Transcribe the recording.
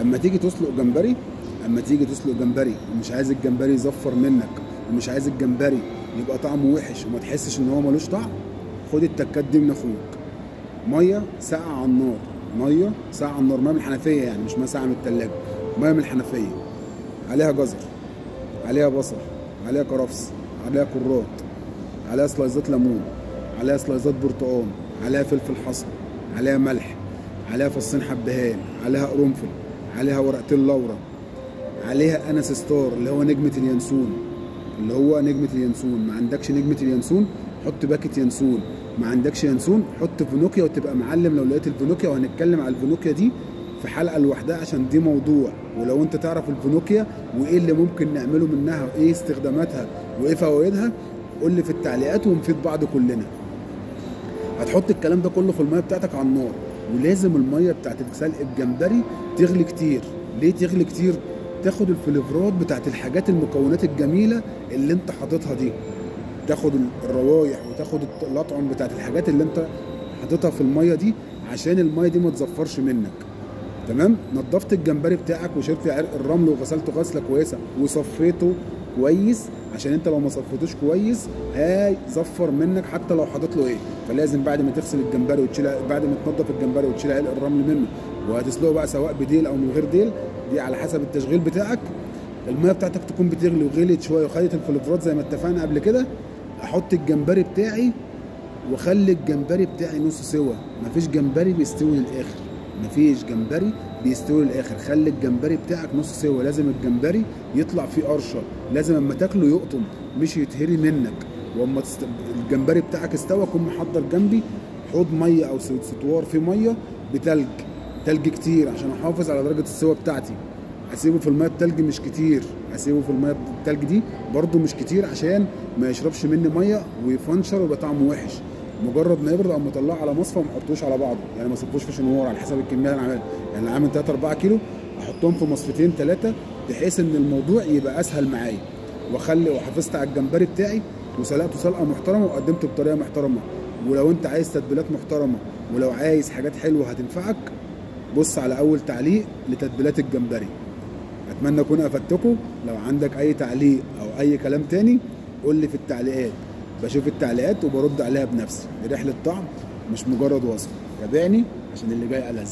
اما تيجي تسلق جمبري، ومش عايز الجمبري يزفر منك، ومش عايز الجمبري يبقى طعمه وحش وما تحسش ان هو ملوش طعم، خد التكات دي من اخوك. ميه ساقعه على النار، ميه من الحنفيه، يعني مش ميه ساقعه من التلاجة، ميه من الحنفيه، عليها جزر، عليها بصل، عليها كرفس، عليها كرات، عليها سلايزات ليمون، عليها سلايزات برتقال، عليها فلفل حصى، عليها ملح، عليها فصين حبهان، عليها قرنفل، عليها ورقتين لورا، عليها انس ستار اللي هو نجمة اليانسون، ما عندكش نجمة اليانسون حط باكت يانسون، ما عندكش يانسون حط فينوكيا وتبقى معلم لو لقيت الفينوكيا، وهنتكلم على الفينوكيا دي في حلقة لوحدها عشان دي موضوع. ولو انت تعرف الفينوكيا وايه اللي ممكن نعمله منها وايه استخداماتها وايه فوائدها قول لي في التعليقات ونفيد بعض كلنا. هتحط الكلام ده كله في الميه بتاعتك على النار، ولازم الميه بتاعت سلق الجمبري تغلي كتير. ليه تغلي كتير؟ تاخد الفليفرات بتاعت الحاجات المكونات الجميله اللي انت حاططها دي، تاخد الروايح وتاخد الاطعم بتاعت الحاجات اللي انت حاططها في الميه دي عشان الميه دي ما تزفرش منك. تمام. نضفت الجمبري بتاعك وشلت عرق الرمل وغسلته غسله كويسه وصفيته كويس، عشان انت لو ما صفيتوش كويس هيزفر منك حتى لو حاطط له ايه. فلازم بعد ما تغسل الجمبري بعد ما تنضف الجمبري وتشيل عرق الرمل منه وهتسلقه بقى سواء بديل او من غير ديل، دي على حسب التشغيل بتاعك. الميه بتاعتك تكون بتغلي وغليت شويه وخدت الفلفرات زي ما اتفقنا قبل كده. احط الجمبري بتاعي واخلي الجمبري بتاعي نص سوا. مفيش جمبري بيستوي للاخر، خلي الجمبري بتاعك نص سوا. لازم الجمبري يطلع فيه قرشه، لازم اما تاكله يقطم مش يتهري منك. واما الجمبري بتاعك استوى كون محضر جنبي حوض ميه او ستوار فيه ميه تلج كتير عشان احافظ على درجه السوا بتاعتي. اسيبه في الميه التلج مش كتير، اسيبه في الميه التلج دي برده مش كتير عشان ما يشربش مني ميه ويفنشر ويبقى طعمه وحش. مجرد ما يبرد اقوم مطلعه على مصفى وما احطوش على بعضه، يعني ما اصفوش في شنوار على حسب الكميه اللي انا عاملها. يعني اللي عامل 3 4 كيلو احطهم في مصفتين 3 بحيث ان الموضوع يبقى اسهل معايا. وحافظت على الجمبري بتاعي وسلقته سلقه محترمه وقدمته بطريقه محترمه. ولو انت عايز تتبيلات محترمه ولو عايز حاجات حلوه هتنفعك بص على اول تعليق لتتبيلات الجمبري. اتمنى اكون افدتكم. لو عندك اي تعليق او اي كلام تاني قول لي في التعليقات، بشوف التعليقات وبرد عليها بنفسي. دي رحله طعم مش مجرد وصف. تابعني عشان اللي جاي ألذ.